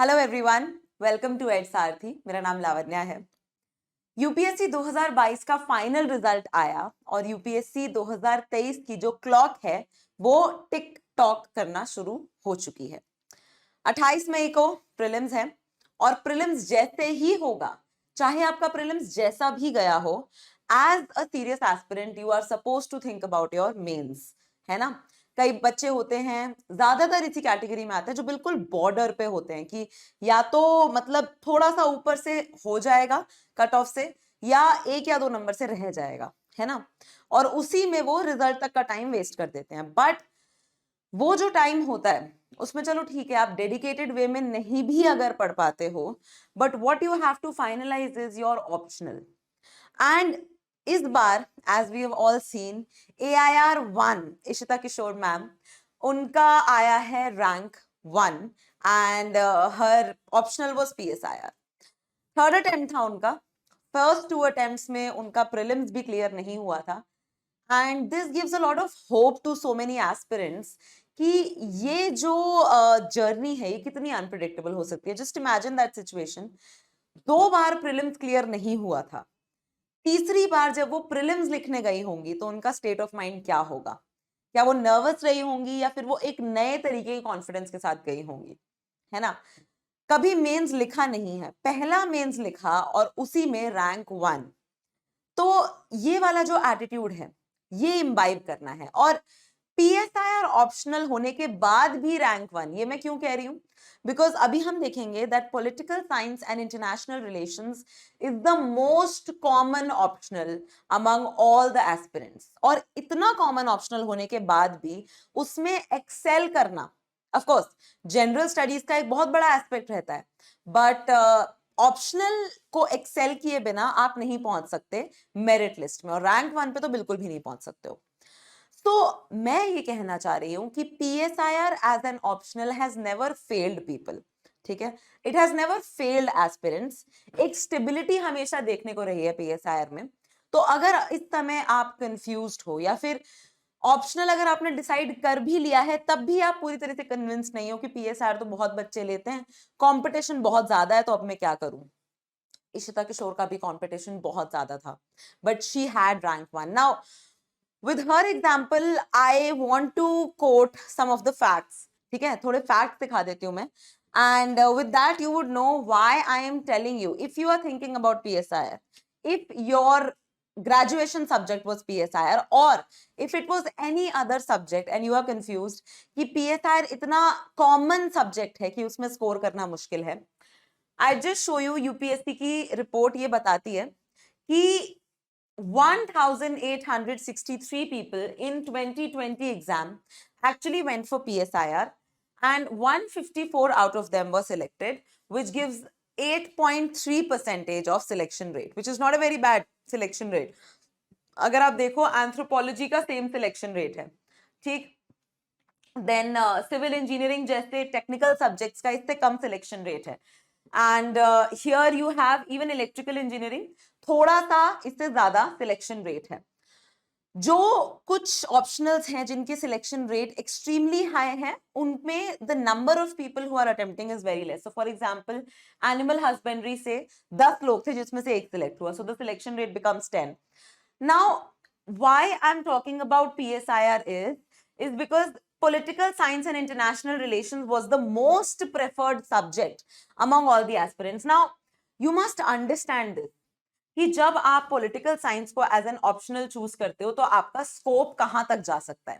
Hello everyone, welcome to Ed Sarathi. मेरा नाम लावण्या है। यूपीएससी 2022 का फाइनल रिजल्ट आया और यूपीएससी 2023 की जो क्लॉक है वो टिक टॉक करना शुरू हो चुकी है। 28 मई को प्रीलिम्स है और प्रीलिम्स जैसे ही होगा, चाहे आपका प्रीलिम्स जैसा भी गया हो, as a serious aspirant you are supposed to think about your mains, है ना। कई बच्चे होते हैं, ज्यादातर इसी कैटेगरी में आते हैं, जो बिल्कुल बॉर्डर पे होते हैं कि या तो मतलब थोड़ा सा ऊपर से हो जाएगा कट ऑफ से, या एक या दो नंबर से रह जाएगा, है ना। और उसी में वो रिजल्ट तक का टाइम वेस्ट कर देते हैं। बट वो जो टाइम होता है उसमें चलो ठीक है, आप डेडिकेटेड वे में नहीं भी अगर पढ़ पाते हो, but what you have to finalise is your optional. And इस बार as we have all seen, AIR 1 Ishita Kishore ma'am, उनका आया है rank 1 and her optional was PSIR। Third attempt था उनका। फर्स्ट 2 अटेम्प्ट्स में उनका प्रीलिम्स भी क्लियर नहीं हुआ था। And this gives a lot of hope to so many aspirants कि ये जो जर्नी है ये कितनी अनप्रिडिक्टेबल हो सकती है। Just imagine that situation, 2 bar prelims clear नहीं हुआ था, तीसरी बार जब वो प्रीलिम्स लिखने गई होंगी तो उनका स्टेट ऑफ माइंड क्या होगा। क्या वो नर्वस रही होंगी या फिर वो एक नए तरीके के कॉन्फिडेंस के साथ गई होंगी, है ना। कभी मेंस लिखा नहीं है, पहला मेंस लिखा और उसी में रैंक 1। तो ये वाला जो एटीट्यूड है ये इम्बाइब करना है। और PSIR ऑप्शनल होने के बाद भी रैंक 1, ये मैं क्यों कह रही हूं, बिकॉज अभी हम देखेंगे that political science and international relations is the most common optional among all the aspirants. और इतना कॉमन ऑप्शनल होने के बाद भी उसमें एक्सेल करना, ऑफ कोर्स जनरल स्टडीज का एक बहुत बड़ा एस्पेक्ट रहता है, बट ऑप्शनल को एक्सेल किए बिना आप नहीं पहुंच सकते मेरिट लिस्ट में, और रैंक 1 पे तो बिल्कुल भी नहीं पहुंच सकते हो। तो मैं ये कहना चाह रही हूं कि PSIR as an optional has never failed people, ठीक है। It has never failed aspirants. एक स्टेबिलिटी हमेशा देखने को रही है PSIR में। तो अगर इस समय आप कंफ्यूज्ड हो या फिर ऑप्शनल अगर आपने डिसाइड कर भी लिया है तब भी आप पूरी तरह से कन्विंस नहीं हो कि PSIR तो बहुत बच्चे लेते हैं, कंपटीशन बहुत ज्यादा है, तो अब मैं क्या करूं। इशिता किशोर का भी कंपटीशन बहुत ज्यादा था, but she had rank 1। Now with her example I want to quote some of the facts, ठीक है, थोड़े facts दिखा देती हूँ मैं, and with that you would know why I am telling you, if you are thinking about PSIR, if your graduation subject was PSIR or if it was any other subject and you are confused कि PSIR इतना common subject है कि उसमें score करना मुश्किल है, I just show you UPSC की report ये बताती है कि 1863 people in 2020 exam actually went for PSIR and 154 out of them were selected, which gives 8.3% of selection rate, which is not a very bad selection rate. अगर आप देखो anthropology का same selection rate है, ठीक। देन सिविल इंजीनियरिंग जैसे technical subjects का इससे कम selection rate है। And here you have even electrical engineering, थोड़ा सा इससे ज्यादा सिलेक्शन रेट है। जो कुछ ऑप्शनल्स हैं जिनके सिलेक्शन रेट एक्सट्रीमली हाई है, उनमें the number of people who are attempting is very less. So for example animal husbandry से 10 लोग थे जिसमें से एक सिलेक्ट हुआ, so the selection rate becomes 10। Now why I am talking about PSIR is because political science and international relations was the most preferred subject among all the aspirants. Now you must understand this कि जब आप political science को as an optional choose करते हो तो आपका scope कहां तक जा सकता है।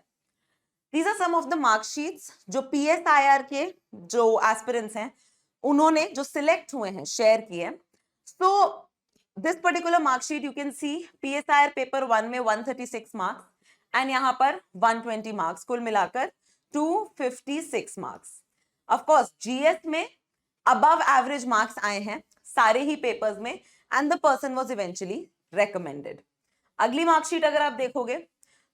These are some of the marksheets जो PSIR के जो एस्पिरेंट्स हैं उन्होंने जो सिलेक्ट हुए हैं शेयर किए। So this particular marksheet you can see PSIR paper 1 में 136 मार्क्स एंड यहां पर 120 मार्क्स, कुल मिलाकर 256 मार्क्स। ऑफ कोर्स GS में अबव एवरेज मार्क्स आए हैं सारे ही पेपर्स में and the person was eventually recommended. अगली मार्कशीट अगर आप देखोगे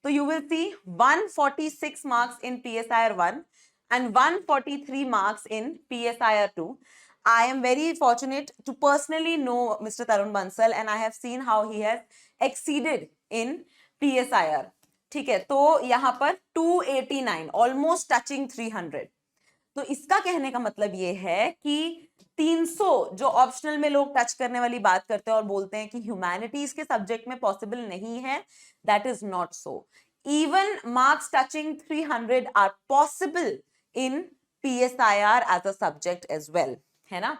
तो you will see 146 marks in PSIR 1 and 143 marks in PSIR 2. I am very fortunate to personally know Mr. Tarun Bansal and I have seen how he has exceeded in PSIR. ठीक है, तो यहाँ पर 289 almost touching 300, तो इसका कहने का मतलब ये है कि 300 जो ऑप्शनल में लोग टच करने वाली बात करते हैं और बोलते हैं कि ह्यूमैनिटीज के सब्जेक्ट में पॉसिबल नहीं है, that is not so. Even marks touching 300 are possible in PSIR as a subject as well, है ना?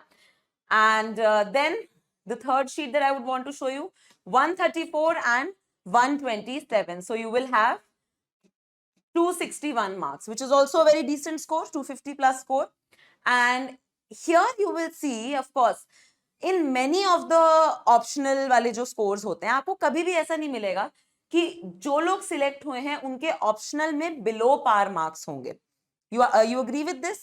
And then the third sheet that I would want to show you, 134 and 127. So you will have 261 marks, which is also a very decent score, 250 plus score. And here you will see, of course, in many of the optional वाले जो scores होते हैं, आपको कभी भी ऐसा नहीं मिलेगा कि जो लोग सिलेक्ट हुए हैं उनके ऑप्शनल में बिलो पार मार्क्स होंगे. You agree with this?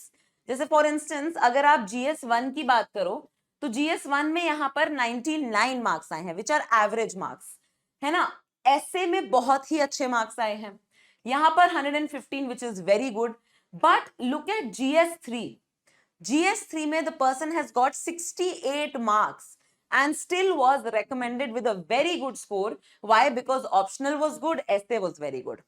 जैसे फॉर इंस्टेंस अगर आप GS1 की बात करो तो GS1 में यहाँ पर 99 मार्क्स आए हैं, विच आर एवरेज मार्क्स, है ना? ऐसे में बहुत ही अच्छे मार्क्स आए हैं, यहाँ पर 115 which is very good. But look at GS3 में the person has got 68 marks and still was recommended with a very good score. Why? Because optional was good, essay was very good.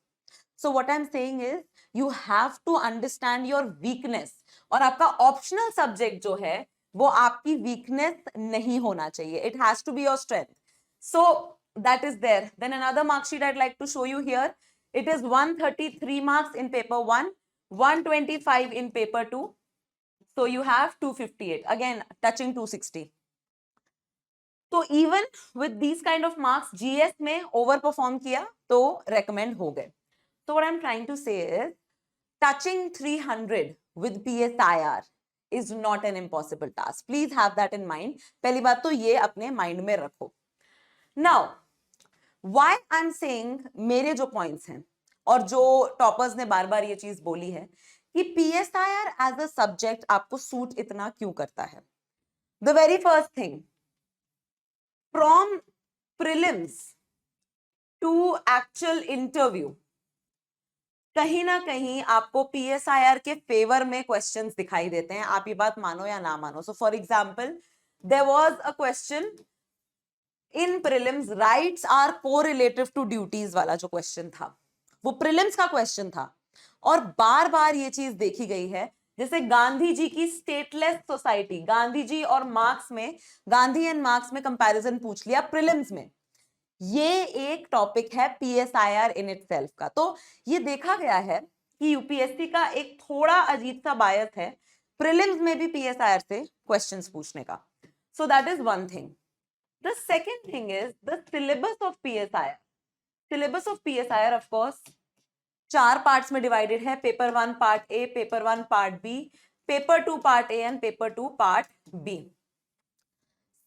So what I'm saying is you have to understand your weakness. और आपका optional subject जो है वो आपकी weakness नहीं होना चाहिए. It has to be your strength. So that is there. Then another mark sheet I'd like to show you here. It is 133 marks in paper 1, 125 in paper 2. So you have 258, again touching 260. तो even with these kind of marks GS में over perform किया तो recommend हो गए. So what I'm trying to say is touching 300 with PSIR is not an impossible task. Please have that in mind. पहली बात तो ये अपने mind में रखो. Now why I'm saying मेरे जो points हैं और जो toppers ने बार बार ये चीज बोली है कि PSIR as a subject आपको सूट इतना क्यों करता है. The very first thing, from prelims to actual interview, कहीं ना कहीं आपको PSIR के फेवर में क्वेश्चंस दिखाई देते हैं, आप ये बात मानो या ना मानो. So for example there was a question in prelims, rights are correlative to duties वाला जो क्वेश्चन था वो प्रीलिम्स का क्वेश्चन था और बार बार ये चीज देखी गई है. जैसे गांधी जी की स्टेटलेस सोसाइटी, गांधी जी और मार्क्स में, गांधी एंड मार्क्स में कंपैरिजन पूछ लिया प्रीलिम्स में. ये एक टॉपिक है PSIR इन इटसेल्फ का. तो ये देखा गया है कि यूपीएससी का एक थोड़ा अजीब सा बायस है प्रीलिम्स में भी PSIR से क्वेश्चंस पूछने का. So that is one thing. The second thing is the syllabus of PSIR. Syllabus of PSIR of course 4 parts में डिवाइडेड है. Paper 1 part A, paper 1 part B, paper 2 part A and paper 2 part B.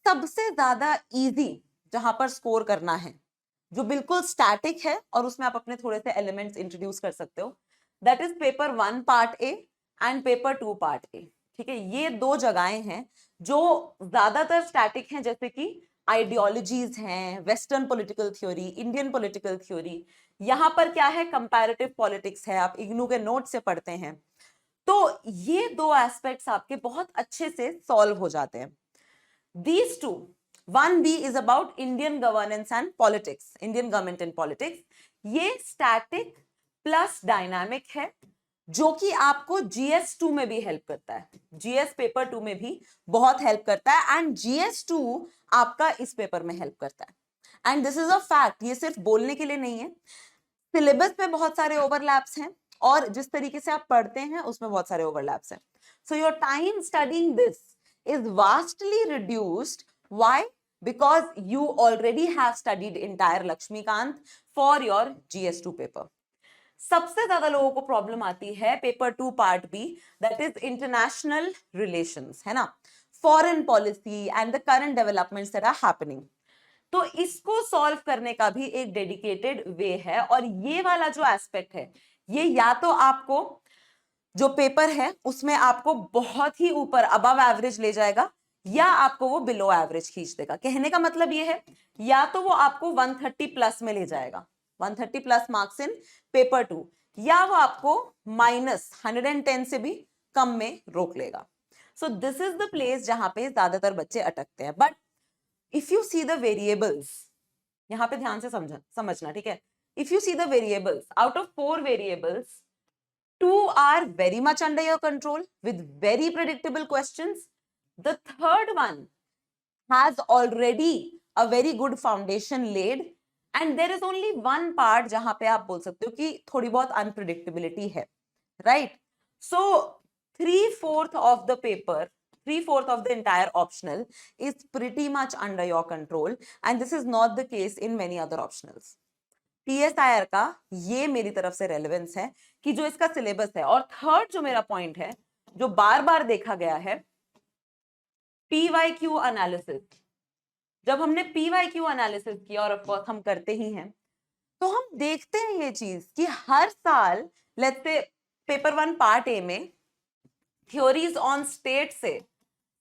सबसे ज्यादा easy जहां पर score करना है, जो बिल्कुल स्टैटिक है और उसमें आप अपने थोड़े से एलिमेंट्स इंट्रोड्यूस कर सकते हो, that is paper 1 part A and paper 2 part ए. ठीक है, ये दो जगहें हैं जो ज्यादातर स्टैटिक हैं, जैसे कि आइडियोलॉजीज हैं, western political theory, Indian political theory. यहां पर क्या है, कंपैरेटिव पॉलिटिक्स है, आप इग्नू के नोट से पढ़ते हैं. तो ये दो एस्पेक्ट्स आपके बहुत अच्छे से सॉल्व हो जाते हैं. These two, 1B is about Indian governance and politics, Indian government and politics. ये static plus dynamic है जो कि आपको GS2 में भी हेल्प करता है, GS पेपर 2 में भी बहुत हेल्प करता है एंड GS2 आपका इस पेपर में हेल्प करता है. And this is a fact, ये सिर्फ बोलने के लिए नहीं है. सिलेबस में बहुत सारे ओवरलैप्स हैं और जिस तरीके से आप पढ़ते हैं उसमें बहुत सारे ओवरलैप्स हैं. So your time studying this is vastly reduced. Why? Because you already have studied entire Lakshmikant for your GS2 paper. सबसे ज्यादा लोगों को प्रॉब्लम आती है paper 2 part B, that is international relations, है ना, foreign policy and the current developments that are happening. तो इसको सॉल्व करने का भी एक डेडिकेटेड वे है और ये वाला जो एस्पेक्ट है ये या तो आपको जो पेपर है उसमें आपको बहुत ही ऊपर अबव एवरेज ले जाएगा या आपको वो बिलो एवरेज खींच देगा. कहने का मतलब ये है या तो वो आपको 130 प्लस में ले जाएगा, 130 प्लस मार्क्स इन पेपर 2, या वो आपको -110 से भी कम में रोक लेगा. So this is the place जहां पे ज्यादातर बच्चे अटकते हैं. But if you see the variables, यहां पे ध्यान से समझना, ठीक है. If you see the variables, out of 4 variables 2 are very much under your control with very predictable questions. The third one has already a very good foundation laid, and there is only one part जहां पे आप बोल सकते हो कि थोड़ी बहुत unpredictability है, right? So 3/4 of the paper, 3/4 of the entire optional is pretty much under your control, and this is not the case in many other optionals. PSIR का ये मेरी तरफ से रेलेवेंस है कि जो इसका सिलेबस है। और थर्ड जो मेरा पॉइंट है, जो बार बार देखा गया है, PYQ एनालिसिस। जब हमने PYQ एनालिसिस किया, और ऑफ कोर्स हम करते ही हैं, तो हम देखते हैं ये चीज कि हर साल लेट्स से पेपर 1 पार्ट ए में थ्योरीज ऑन स्टेट से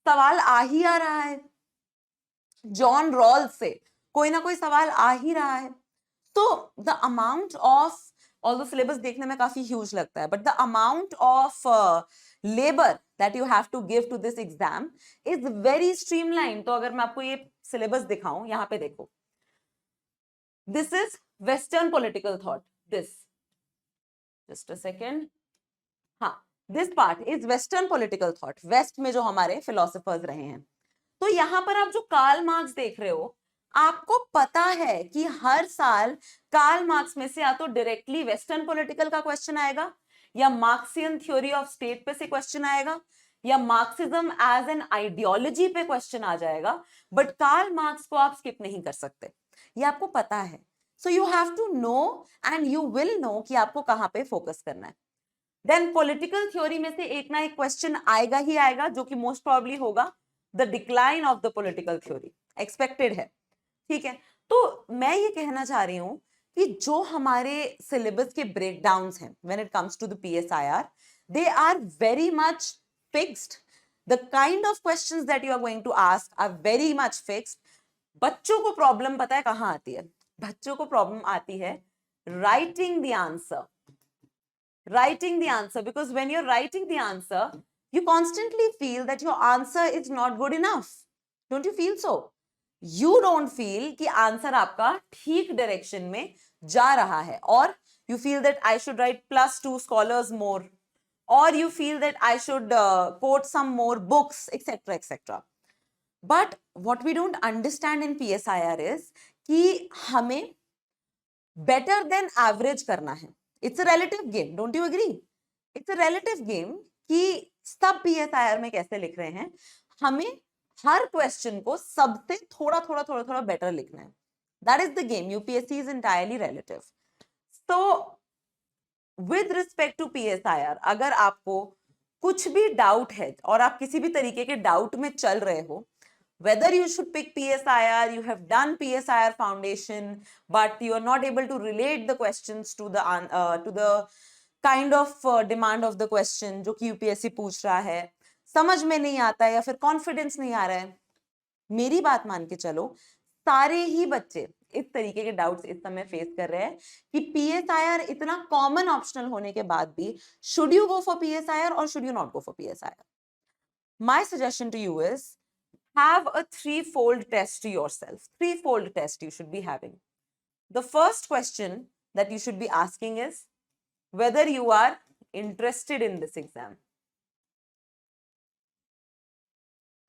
सवाल आ ही आ रहा है, जॉन रॉल्स से कोई ना कोई सवाल आ ही रहा है। तो the amount of, although syllabus देखने में काफी ह्यूज लगता है, but the amount of labour that you have to give to this exam is very streamline. तो अगर मैं आपको ये सिलेबस दिखाऊं, यहां पे देखो, this is western political thought, this, just a second, हाँ, this part is western political thought, west में जो हमारे फिलोसोफर्स रहे हैं। तो यहां पर आप जो कार्ल मार्क्स देख रहे हो, आपको पता है कि हर साल कार्ल मार्क्स में से या तो डायरेक्टली वेस्टर्न पॉलिटिकल का क्वेश्चन आएगा, या मार्क्सियन थ्योरी ऑफ स्टेट पे से क्वेश्चन आएगा, या मार्क्सिज्म एज एन आइडियोलॉजी पे क्वेश्चन आ जाएगा, बट कार्ल मार्क्स को आप स्किप नहीं कर सकते, ये आपको पता है। So you have to know and you will know कि आपको कहां पे फोकस करना है। देन पॉलिटिकल थ्योरी में से एक ना एक क्वेश्चन आएगा ही आएगा, जो कि मोस्ट प्रोबेबली होगा the decline of the political theory, expected है, ठीक है। तो मैं ये कहना चाह रही हूं कि जो हमारे सिलेबस के ब्रेकडाउन्स हैं when it comes to the PSIR, they are very much fixed. The kind of questions that you are going to ask are very much fixed. बच्चों को प्रॉब्लम पता है कहां आती है? बच्चों को प्रॉब्लम आती है writing the answer, writing the answer, because when you're writing the answer, you constantly feel that your answer is not good enough. Don't you feel so? You don't feel कि आंसर आपका ठीक direction में जा रहा है, और you feel that I should write +2 scholars more, or you feel that I should quote some more books, etc., etc. But what we don't understand in PSIR is कि हमें better than average करना है। It's a relative game, don't you agree? It's a relative game कि सब PSIR में कैसे लिख रहे हैं, हमें हर क्वेश्चन को सबसे थोड़ा थोड़ा थोड़ा थोड़ा बेटर लिखना है। That is the game. UPSC is entirely relative. So with respect to PSIR, अगर आपको कुछ भी डाउट है और आप किसी भी तरीके के डाउट में चल रहे हो, whether you should pick PSIR, you have done PSIR foundation, but you are not able to relate the questions to the kind of demand of the question जो कि UPSC पूछ रहा है, समझ में नहीं आता है या फिर कॉन्फिडेंस नहीं आ रहा है, मेरी बात मान के चलो, सारे ही बच्चे इस तरीके के डाउट्स इस समय फेस कर रहे हैं कि PSIR इतना कॉमन ऑप्शनल होने के बाद भी should you go for PSIR or should you not go for PSIR? My suggestion to you is have a threefold test to yourself. Threefold test you should be having. The first question that you should be asking is whether you are interested in this exam.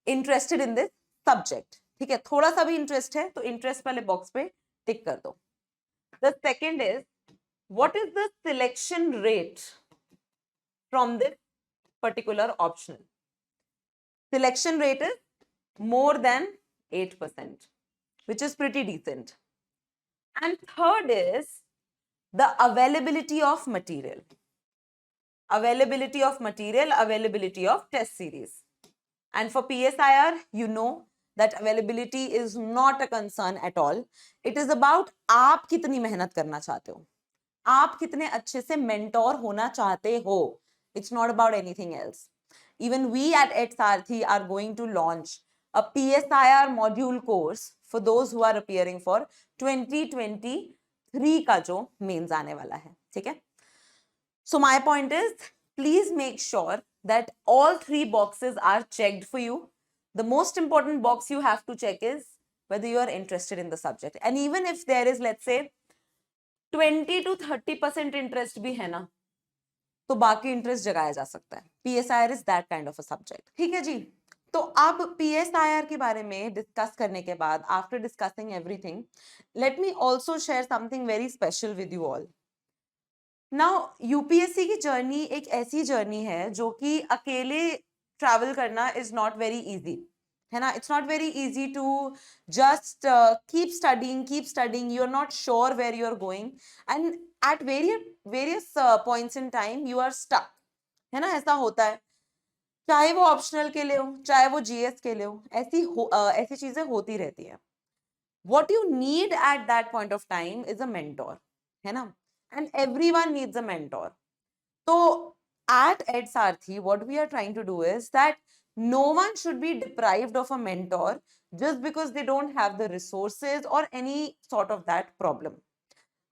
Interested in this subject. ठीक है, थोड़ा सा भी interest है तो interest वाले box पे टिक कर दो. The second is what is the selection rate from this particular optional? Selection rate is more than 8%, which is pretty decent. And third is the availability of material. Availability of material, availability of test series. And for PSIR, you know that availability is not a concern at all. It is about आप कितनी मेहनत करना चाहते हो, आप कितने अच्छे से mentor होना चाहते हो. It's not about anything else. Even we at EdSarthi are going to launch a PSIR module course for those who are appearing for 2023 का जो मेंस आने वाला है, ठीक है? So my point is, please make sure that all three boxes are checked for you. The most important box you have to check is whether you are interested in the subject. And even if there is, let's say, 20 to 30% interest भी है ना, तो बाकी interest जगाया जा सकता है। PSIR is that kind of a subject. ठीक है जी। तो अब PSIR के बारे में डिस्कस करने के बाद, after discussing everything, let me also share something very special with you all. Now UPSC की जर्नी एक ऐसी जर्नी है जो कि अकेले ट्रैवल करना इज नॉट वेरी इजी, है ना। It's not very easy to just keep studying, you are not sure where you are going, and at various points in time you are stuck, है ना। ऐसा होता है, चाहे वो ऑप्शनल के लिए हो, चाहे वो जीएस के लिए हो, ऐसी चीजें होती रहती है। what you need at that point of time is a mentor, है ना, and everyone needs a mentor. So at EdSarthi, what we are trying to do is that no one should be deprived of a mentor just because they don't have the resources or any sort of that problem.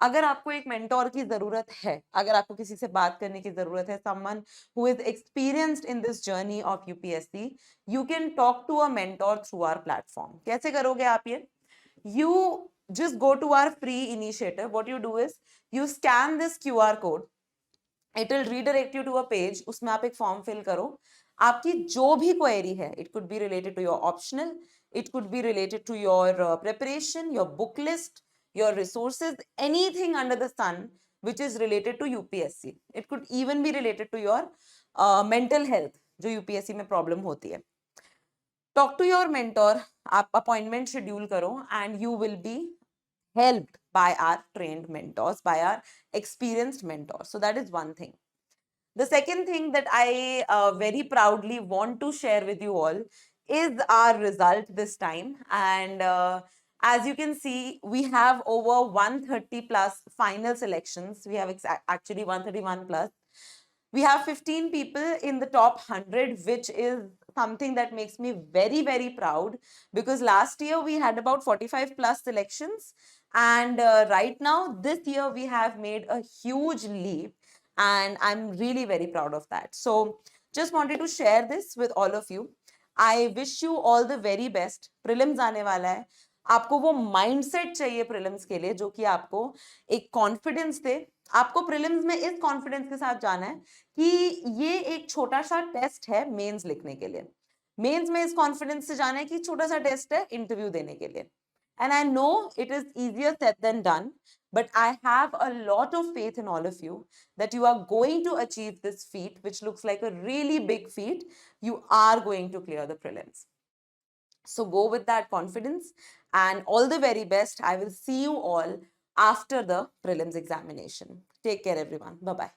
अगर आपको एक mentor की जरूरत है, अगर आपको किसी से बात करने की जरूरत है, someone who is experienced in this journey of UPSC, you can talk to a mentor through our platform. कैसे करोगे आप ये? You just go to our free initiative. What you do is you scan this QR code, it will redirect you to a page. उसमें आप एक form fill करो, आपकी जो भी क्वेरी है, it could be related to your optional, it could be related to your preparation, your book list, your resources, anything under the sun which is related to UPSC. It could even be related to your mental health, जो UPSC में problem होती है। Talk to your mentor, आप appointment schedule करो, and you will be helped by our trained mentors, by our experienced mentors. So that is one thing. The second thing that I very proudly want to share with you all is our result this time. And as you can see, we have over 130 plus final selections. We have actually 131 plus. We have 15 people in the top 100, which is something that makes me very, very proud, because last year we had about 45 plus selections. And right now, this year, we have made a huge leap. And I'm really very proud of that. So just wanted to share this with all of you. I wish you all the very best. Prelims आने वाला है, आपको वो mindset चाहिए prelims के लिए जो कि आपको एक कॉन्फिडेंस दे। आपको प्रीलिम्स में इस कॉन्फिडेंस के साथ जाना है कि ये एक छोटा सा टेस्ट है मेंस लिखने के लिए। मेंस में इस कॉन्फिडेंस से जाना है कि छोटा सा टेस्ट है इंटरव्यू देने के लिए। And I know it is easier said than done, but I have a lot of faith in all of you that you are going to achieve this feat, which looks like a really big feat. You are going to clear the prelims. So go with that confidence and all the very best. I will see you all after the prelims examination. Take care, everyone. Bye-bye.